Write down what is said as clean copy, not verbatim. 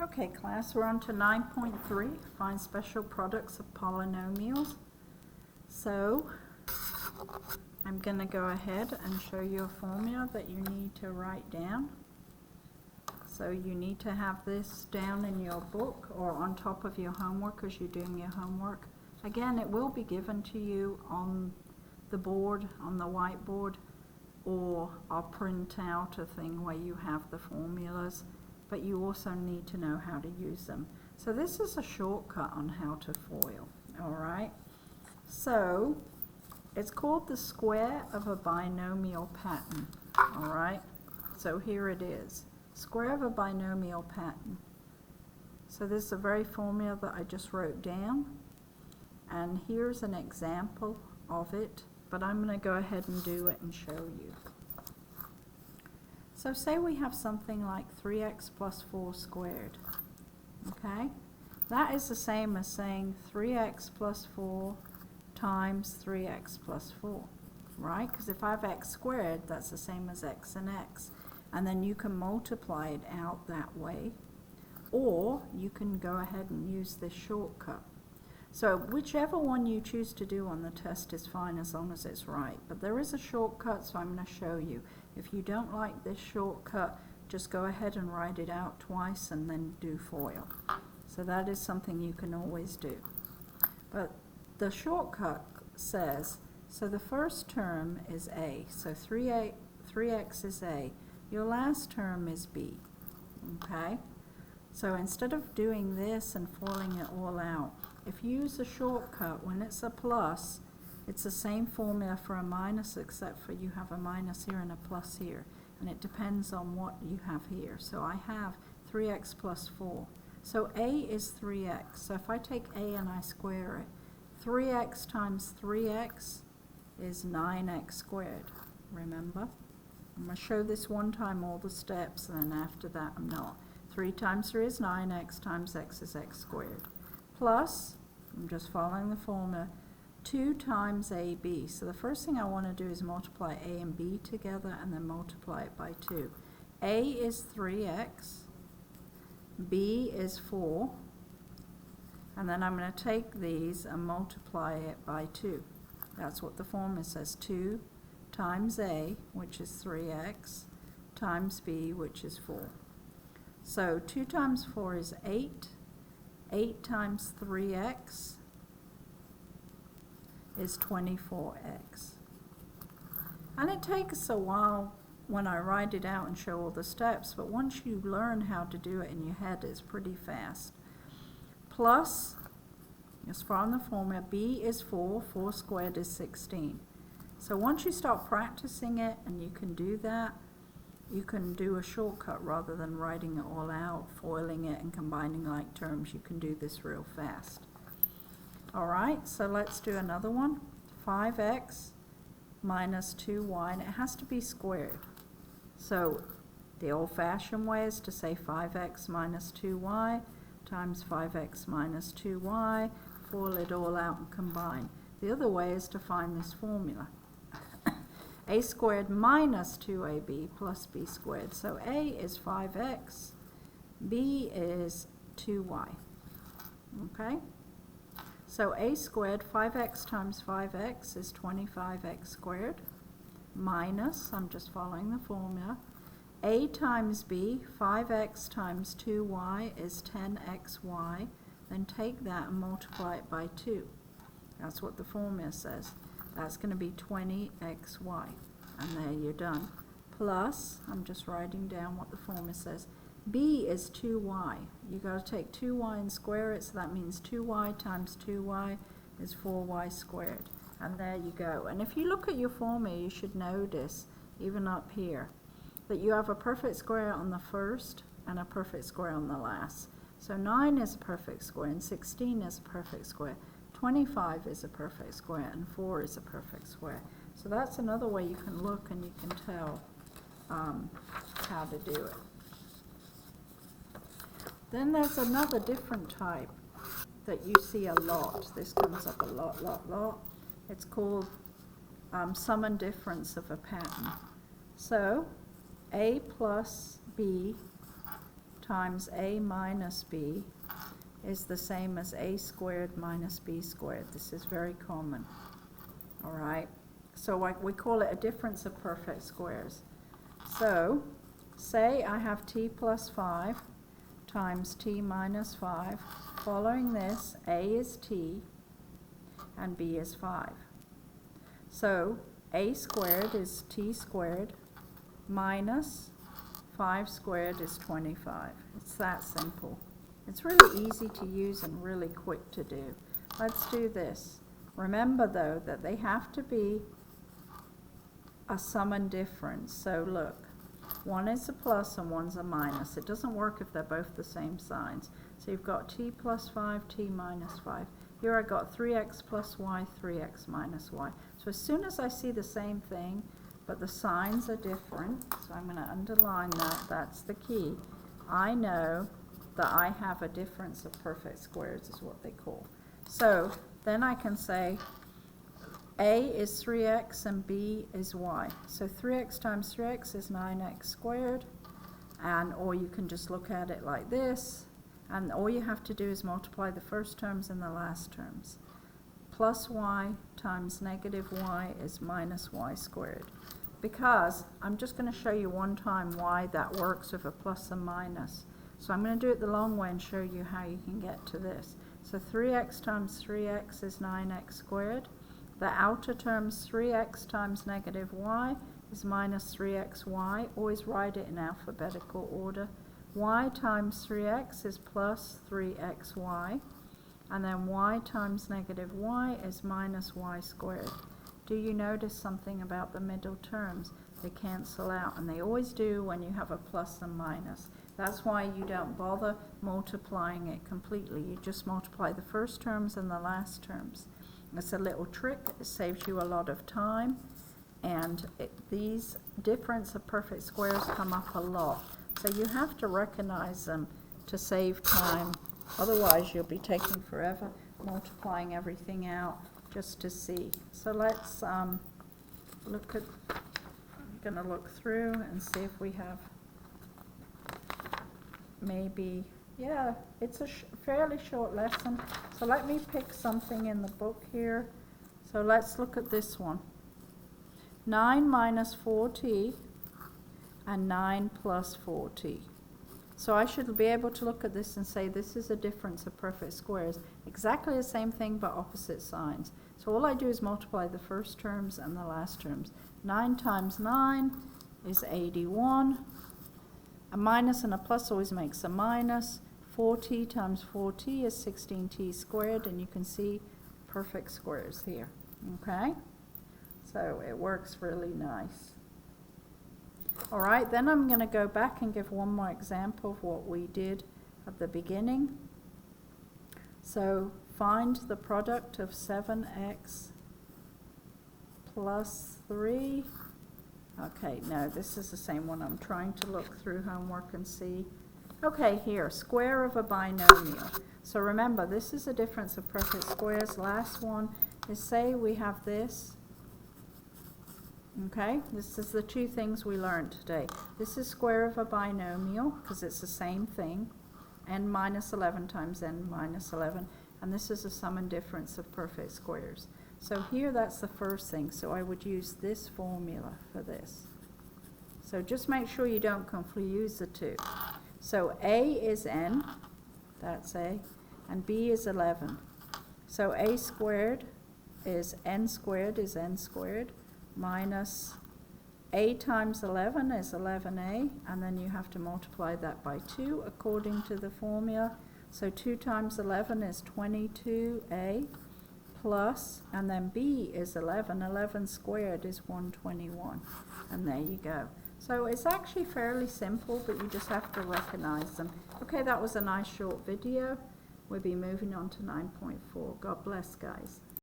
Okay, class, we're on to 9.3, find special products of polynomials. So, I'm going to go ahead and show you a formula that you need to write down. So you need to have this down in your book or on top of your homework as you're doing your homework. Again, it will be given to you on the board, on the whiteboard, or I'll print out a thing where you have the formulas, but you also need to know how to use them. So this is a shortcut on how to FOIL, all right? So it's called the square of a binomial pattern, all right? So here it is, square of a binomial pattern. So this is a very formula that I just wrote down, and here's an example of it, but I'm going to go ahead and do it and show you. So say we have something like 3x plus 4 squared, okay? That is the same as saying 3x plus 4 times 3x plus 4, right? Because if I have x squared, that's the same as x and x. And then you can multiply it out that way, or you can go ahead and use this shortcut. So whichever one you choose to do on the test is fine as long as it's right. But there is a shortcut, so I'm going to show you. If you don't like this shortcut, just go ahead and write it out twice and then do FOIL. So that is something you can always do. But the shortcut says, so the first term is a, so 3x is a. Your last term is b, okay? So instead of doing this and FOILing it all out, if you use a shortcut, when it's a plus, it's the same formula for a minus, except for you have a minus here and a plus here. And it depends on what you have here. So I have 3x plus 4. So a is 3x. So if I take a and I square it, 3x times 3x is 9x squared, remember? I'm going to show this one time all the steps, and then after that I'm not. 3 times 3 is 9x times x is x squared. Plus, I'm just following the formula, 2 times ab. So the first thing I want to do is multiply a and b together and then multiply it by 2. A is 3x, b is 4, and then I'm going to take these and multiply it by 2. That's what the formula says, 2 times a, which is 3x, times b, which is 4. So 2 times 4 is 8. 8 times 3x is 24x. And it takes a while when I write it out and show all the steps, but once you learn how to do it in your head, it's pretty fast. Plus, as far on the formula, b is 4, 4 squared is 16. So once you start practicing it and you can do that, you can do a shortcut rather than writing it all out, FOILing it and combining like terms. You can do this real fast. All right, so let's do another one. 5x minus 2y, and it has to be squared. So the old-fashioned way is to say 5x minus 2y times 5x minus 2y, FOIL it all out and combine. The other way is to find this formula. A squared minus 2ab plus b squared. So a is 5x, b is 2y, okay? So a squared, 5x times 5x is 25x squared, minus, I'm just following the formula, a times b, 5x times 2y is 10xy, then take that and multiply it by 2. That's what the formula says. That's going to be 20xy, and there you're done. Plus, I'm just writing down what the formula says. B is 2y. You got to take 2y and square it, so that means 2y times 2y is 4y squared. And there you go. And if you look at your formula, you should notice, even up here, that you have a perfect square on the first and a perfect square on the last. So 9 is a perfect square, and 16 is a perfect square. 25 is a perfect square, and 4 is a perfect square. So that's another way you can look and you can tell how to do it. Then there's another different type that you see a lot. This comes up a lot. It's called sum and difference of a pattern. So a plus b times a minus b is the same as a squared minus b squared. This is very common. All right, so we call it a difference of perfect squares. So say I have t plus 5 times t minus 5. Following this, a is t and b is 5. So a squared is t squared minus 5 squared is 25. It's that simple. It's really easy to use and really quick to do. Let's do this. Remember though that they have to be a sum and difference. So look, one is a plus and one's a minus. It doesn't work if they're both the same signs. So you've got t plus 5, t minus 5. Here I got 3x plus y, 3x minus y. So as soon as I see the same thing, but the signs are different, so I'm going to underline that, that's the key. I know that I have a difference of perfect squares is what they call. So then I can say a is 3x and b is y. So 3x times 3x is 9x squared, and or you can just look at it like this, and all you have to do is multiply the first terms and the last terms. Plus y times negative y is minus y squared. Because I'm just going to show you one time why that works with a plus and minus. So I'm going to do it the long way and show you how you can get to this. So 3x times 3x is 9x squared. The outer terms 3x times negative y is minus 3xy. Always write it in alphabetical order. Y times 3x is plus 3xy. And then y times negative y is minus y squared. Do you notice something about the middle terms? They cancel out, and they always do when you have a plus and minus. That's why you don't bother multiplying it completely. You just multiply the first terms and the last terms. It's a little trick. It saves you a lot of time, and these difference of perfect squares come up a lot. So you have to recognize them to save time. Otherwise, you'll be taking forever multiplying everything out just to see. So let's look at, I'm going to look through and see if we have maybe, yeah, it's a fairly short lesson. So let me pick something in the book here. So let's look at this one. 9 minus 4t and 9 plus 4t. So I should be able to look at this and say this is a difference of perfect squares. Exactly the same thing but opposite signs. So all I do is multiply the first terms and the last terms. 9 times 9 is 81. A minus and a plus always makes a minus. 4t times 4t is 16t squared, and you can see perfect squares here. Okay? So it works really nice. All right, then I'm going to go back and give one more example of what we did at the beginning. So find the product of 7x plus 3. Okay, no, this is the same one. I'm trying to look through homework and see. Okay, here, square of a binomial. So remember, this is a difference of perfect squares. Last one is, say we have this. Okay, this is the two things we learned today. This is square of a binomial because it's the same thing, n minus 11 times n minus 11, and this is a sum and difference of perfect squares. So here that's the first thing, so I would use this formula for this. So just make sure you don't confuse the two. So a is n, that's a, and b is 11. So a squared is n squared minus a times 11 is 11a, and then you have to multiply that by 2 according to the formula. So 2 times 11 is 22a plus, and then b is 11. 11 squared is 121, and there you go. So it's actually fairly simple, but you just have to recognize them. Okay, that was a nice short video. We'll be moving on to 9.4. God bless, guys.